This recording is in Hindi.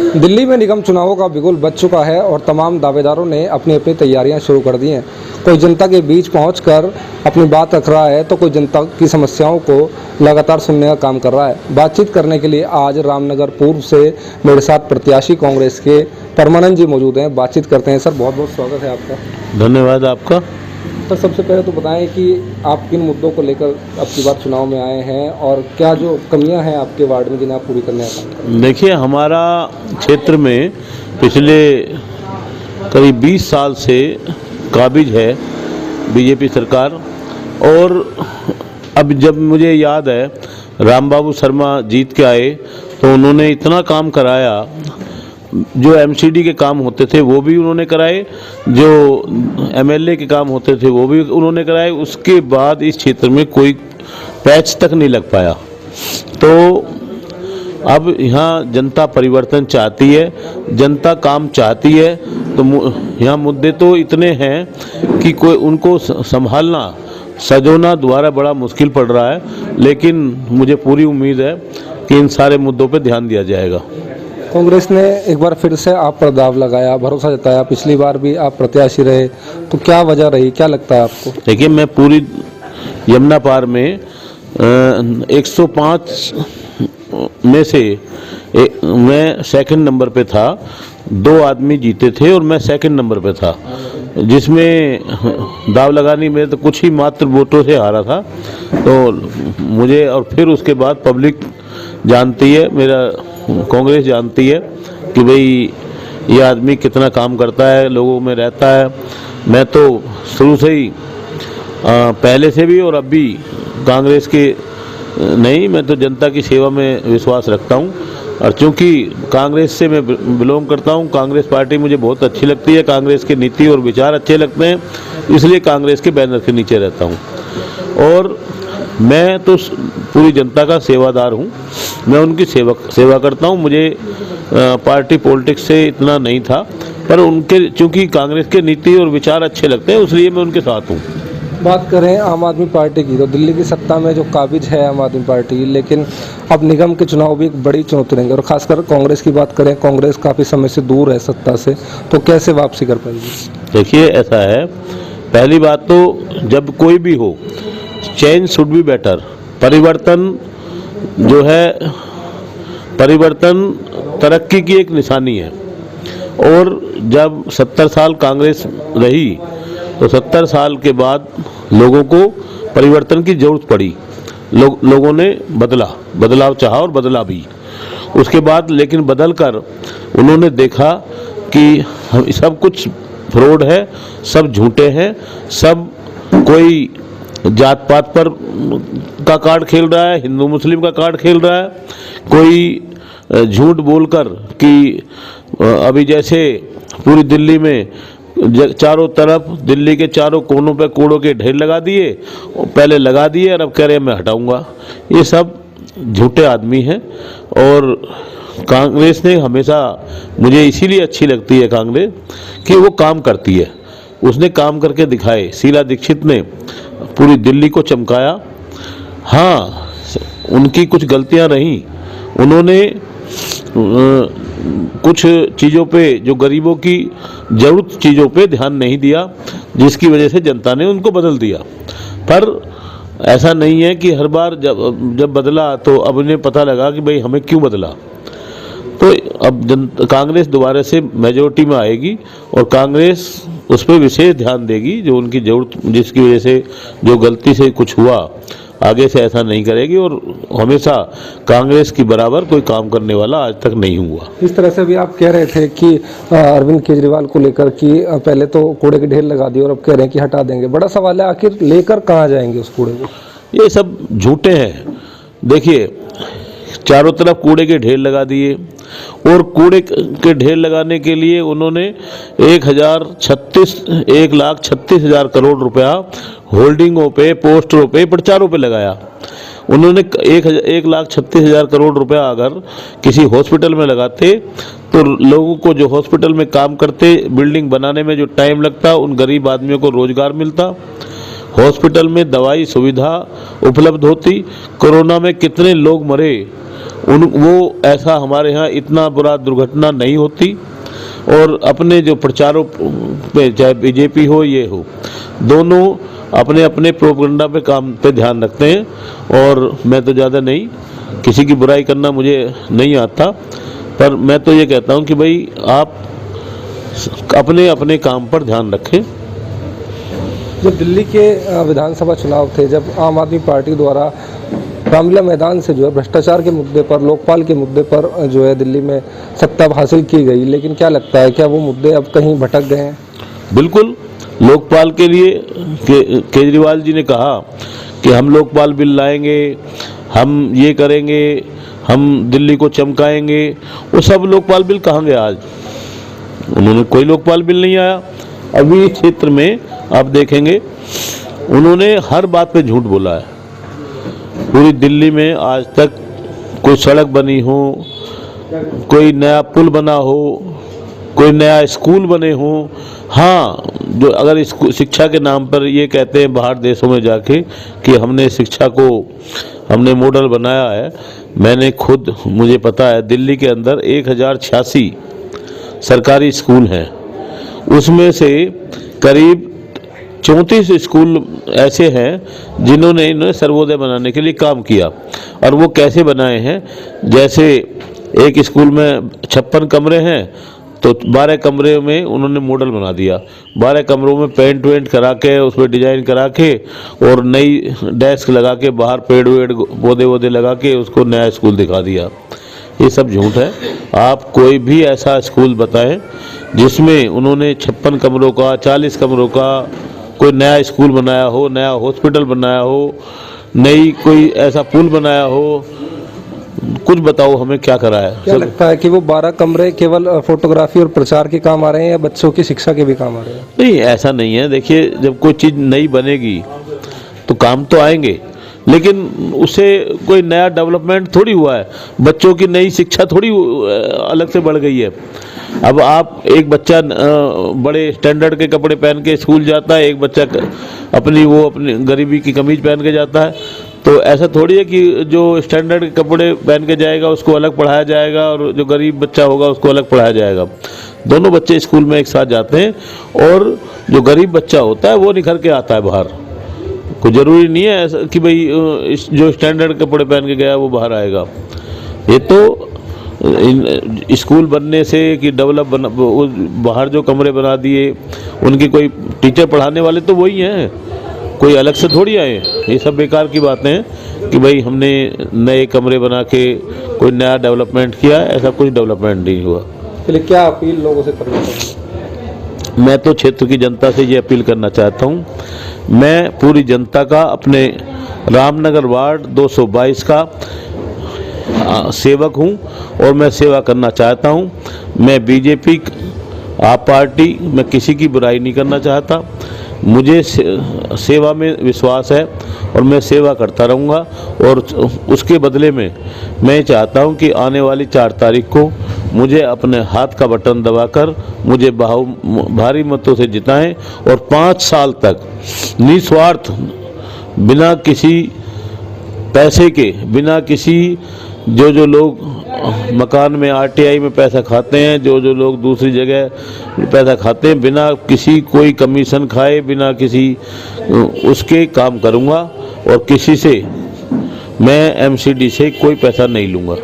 दिल्ली में निगम चुनावों का बिगुल बज चुका है और तमाम दावेदारों ने अपनी अपनी तैयारियां शुरू कर दी हैं। कोई जनता के बीच पहुंचकर अपनी बात रख रहा है तो कोई जनता की समस्याओं को लगातार सुनने का काम कर रहा है। बातचीत करने के लिए आज रामनगर पूर्व से मेरे साथ प्रत्याशी कांग्रेस के परमानंद जी मौजूद हैं। बातचीत करते हैं। सर, बहुत बहुत स्वागत है आपका। धन्यवाद आपका। सर, सबसे पहले तो बताएं कि आप किन मुद्दों को लेकर अब की बार चुनाव में आए हैं और क्या जो कमियां हैं आपके वार्ड में जिन्हें आप पूरी करने का काम कर रहे हैं। देखिए, हमारा क्षेत्र में पिछले करीब 20 साल से काबिज है बीजेपी सरकार। और अब जब मुझे याद है रामबाबू शर्मा जीत के आए तो उन्होंने इतना काम कराया, जो एमसीडी के काम होते थे वो भी उन्होंने कराए, जो एमएलए के काम होते थे वो भी उन्होंने कराए। उसके बाद इस क्षेत्र में कोई पैच तक नहीं लग पाया। तो अब यहाँ जनता परिवर्तन चाहती है, जनता काम चाहती है। तो यहाँ मुद्दे तो इतने हैं कि कोई उनको संभालना सजोना दोबारा बड़ा मुश्किल पड़ रहा है, लेकिन मुझे पूरी उम्मीद है कि इन सारे मुद्दों पर ध्यान दिया जाएगा। कांग्रेस ने एक बार फिर से आप पर दाव लगाया, भरोसा जताया। पिछली बार भी आप प्रत्याशी रहे, तो क्या वजह रही, क्या लगता है आपको? देखिए, मैं पूरी यमुना पार में 105 में से मैं सेकंड नंबर पे था। 2 आदमी जीते थे और मैं सेकंड नंबर पे था, जिसमें दाव लगानी मेरे तो कुछ ही मात्र वोटों से हारा था। तो मुझे, और फिर उसके बाद पब्लिक जानती है, मेरा कांग्रेस जानती है कि भाई ये आदमी कितना काम करता है, लोगों में रहता है। मैं तो शुरू से ही पहले से भी और अब भी कांग्रेस के नहीं, मैं तो जनता की सेवा में विश्वास रखता हूँ। और चूँकि कांग्रेस से मैं बिलोंग करता हूँ, कांग्रेस पार्टी मुझे बहुत अच्छी लगती है, कांग्रेस के नीति और विचार अच्छे लगते हैं, इसलिए कांग्रेस के बैनर के नीचे रहता हूँ। और मैं तो पूरी जनता का सेवादार हूँ, मैं उनकी सेवा करता हूँ। मुझे पार्टी पॉलिटिक्स से इतना नहीं था, पर उनके चूँकि कांग्रेस के नीति और विचार अच्छे लगते हैं, इसलिए मैं उनके साथ हूँ। बात करें आम आदमी पार्टी की, तो दिल्ली की सत्ता में जो काबिज है आम आदमी पार्टी, लेकिन अब निगम के चुनाव भी एक बड़ी चुनौती रहेंगे। और खासकर कांग्रेस की बात करें, कांग्रेस काफ़ी समय से दूर है सत्ता से, तो कैसे वापसी कर पाएगी? देखिए, ऐसा है, पहली बात तो जब कोई भी हो, चेंज शुड बी बेटर। परिवर्तन जो है, परिवर्तन तरक्की की एक निशानी है। और जब 70 साल कांग्रेस रही तो 70 साल के बाद लोगों को परिवर्तन की जरूरत पड़ी। लोगों ने बदलाव चाहा और बदला भी। उसके बाद लेकिन बदल कर उन्होंने देखा कि सब कुछ फ्रॉड है, सब झूठे हैं, सब कोई जात पात पर का कार्ड खेल रहा है, हिंदू मुस्लिम का कार्ड खेल रहा है, कोई झूठ बोलकर कि अभी जैसे पूरी दिल्ली में चारों तरफ, दिल्ली के चारों कोनों पे कूड़ों के ढेर लगा दिए, पहले लगा दिए और अब कह रहे हैं मैं हटाऊंगा। ये सब झूठे आदमी हैं। और कांग्रेस ने हमेशा, मुझे इसीलिए अच्छी लगती है कांग्रेस कि वो काम करती है। उसने काम करके दिखाए। शीला दीक्षित ने पूरी दिल्ली को चमकाया। हाँ, उनकी कुछ गलतियां रहीं, उन्होंने कुछ चीज़ों पे, जो गरीबों की ज़रूरत चीज़ों पे ध्यान नहीं दिया, जिसकी वजह से जनता ने उनको बदल दिया। पर ऐसा नहीं है कि हर बार जब बदला तो अब उन्हें पता लगा कि भाई हमें क्यों बदला। तो अब कांग्रेस दोबारा से मेजॉरिटी में आएगी और कांग्रेस उस पर विशेष ध्यान देगी, जो उनकी जरूरत, जिसकी वजह से जो गलती से कुछ हुआ, आगे से ऐसा नहीं करेगी। और हमेशा कांग्रेस की बराबर कोई काम करने वाला आज तक नहीं हुआ। इस तरह से भी आप कह रहे थे कि अरविंद केजरीवाल को लेकर कि पहले तो कूड़े के ढेर लगा दिए और अब कह रहे हैं कि हटा देंगे। बड़ा सवाल है, आखिर लेकर कहाँ जाएंगे उस कूड़े को? ये सब झूठे हैं। देखिए, चारों तरफ कूड़े के ढेर लगा दिए, और कूड़े के ढेर लगाने के लिए उन्होंने 1,36,000 करोड़ रुपया होल्डिंगों पे, पोस्टरों पे, प्रचारों पे लगाया। उन्होंने 1,36,000 करोड़ रुपया अगर किसी हॉस्पिटल में लगाते तो लोगों को, जो हॉस्पिटल में काम करते, बिल्डिंग बनाने में जो टाइम लगता, उन गरीब आदमियों को रोजगार मिलता। हॉस्पिटल में दवाई सुविधा उपलब्ध होती, कोरोना में कितने लोग मरे, वो ऐसा हमारे यहाँ इतना बुरा दुर्घटना नहीं होती। और अपने जो प्रचारों पे, चाहे बीजेपी हो ये हो, दोनों अपने अपने प्रोपेगेंडा पे काम पे ध्यान रखते हैं। और मैं तो ज़्यादा नहीं, किसी की बुराई करना मुझे नहीं आता, पर मैं तो ये कहता हूँ कि भाई आप अपने अपने काम पर ध्यान रखें। जब दिल्ली के विधानसभा चुनाव थे, जब आम आदमी पार्टी द्वारा रामलीला मैदान से जो है भ्रष्टाचार के मुद्दे पर, लोकपाल के मुद्दे पर जो है दिल्ली में सत्ता हासिल की गई, लेकिन क्या लगता है क्या वो मुद्दे अब कहीं भटक गए हैं? बिल्कुल, लोकपाल के लिए केजरीवाल जी ने कहा कि हम लोकपाल बिल लाएंगे, हम ये करेंगे, हम दिल्ली को चमकाएंगे। वो सब लोकपाल बिल कहाँ गया आज? उन्होंने कोई लोकपाल बिल नहीं आया। अभी इस क्षेत्र में आप देखेंगे उन्होंने हर बात पे झूठ बोला है। पूरी दिल्ली में आज तक कोई सड़क बनी हो, कोई नया पुल बना हो, कोई नया स्कूल बने हो। हाँ, जो अगर शिक्षा के नाम पर ये कहते हैं बाहर देशों में जाके कि हमने शिक्षा को हमने मॉडल बनाया है, मैंने खुद, मुझे पता है दिल्ली के अंदर 1086 सरकारी स्कूल हैं, उसमें से करीब 34 स्कूल ऐसे हैं जिन्होंने इन्हें सर्वोदय बनाने के लिए काम किया। और वो कैसे बनाए हैं? जैसे एक स्कूल में 56 कमरे हैं तो 12 कमरे में उन्होंने मॉडल बना दिया, 12 कमरों में पेंट वेंट करा के, उस पर डिजाइन करा के और नई डेस्क लगा के, बाहर पेड़ वेड़ पौधे वौधे लगा के उसको नया स्कूल दिखा दिया। ये सब झूठ है। आप कोई भी ऐसा स्कूल बताएं जिसमें उन्होंने 56 कमरों का, 40 कमरों का कोई नया स्कूल बनाया हो, नया हॉस्पिटल बनाया हो, नई कोई ऐसा पुल बनाया हो, कुछ बताओ हमें क्या करा है? क्या लगता है कि वो 12 कमरे केवल फोटोग्राफी और प्रचार के काम आ रहे हैं या बच्चों की शिक्षा के भी काम आ रहे हैं? नहीं, ऐसा नहीं है। देखिए, जब कोई चीज़ नई बनेगी तो काम तो आएंगे, लेकिन उससे कोई नया डेवलपमेंट थोड़ी हुआ है। बच्चों की नई शिक्षा थोड़ी अलग से बढ़ गई है। अब आप एक बच्चा बड़े स्टैंडर्ड के कपड़े पहन के स्कूल जाता है, एक बच्चा अपनी गरीबी की कमीज पहन के जाता है, तो ऐसा थोड़ी है कि जो स्टैंडर्ड के कपड़े पहन के जाएगा उसको अलग पढ़ाया जाएगा और जो गरीब बच्चा होगा उसको अलग पढ़ाया जाएगा। दोनों बच्चे स्कूल में एक साथ जाते हैं और जो गरीब बच्चा होता है वो निखर के आता है बाहर। कोई ज़रूरी नहीं है ऐसा कि भाई जो स्टैंडर्ड कपड़े पहन के गया वो बाहर आएगा। ये तो स्कूल बनने से कि बाहर जो कमरे बना दिए, उनके कोई टीचर पढ़ाने वाले तो वही हैं, कोई अलग से थोड़ी आए। ये सब बेकार की बातें हैं कि भाई हमने नए कमरे बना के कोई नया डेवलपमेंट किया, ऐसा कुछ डेवलपमेंट नहीं हुआ। चलिए, क्या अपील लोगों से करना चाहिए? मैं तो क्षेत्र की जनता से ये अपील करना चाहता हूँ, मैं पूरी जनता का, अपने रामनगर वार्ड 222 का सेवक हूँ और मैं सेवा करना चाहता हूँ। मैं बीजेपी, आप पार्टी, मैं किसी की बुराई नहीं करना चाहता। मुझे सेवा में विश्वास है और मैं सेवा करता रहूँगा। और उसके बदले में मैं चाहता हूँ कि आने वाली 4 तारीख को मुझे अपने हाथ का बटन दबाकर मुझे भारी मतों से जिताएं और 5 साल तक निस्वार्थ, बिना किसी पैसे के, बिना किसी जो लोग मकान में आरटीआई में पैसा खाते हैं, जो लोग दूसरी जगह पैसा खाते हैं, बिना किसी कोई कमीशन खाए, बिना किसी उसके काम करूंगा और किसी से मैं एमसीडी से कोई पैसा नहीं लूँगा।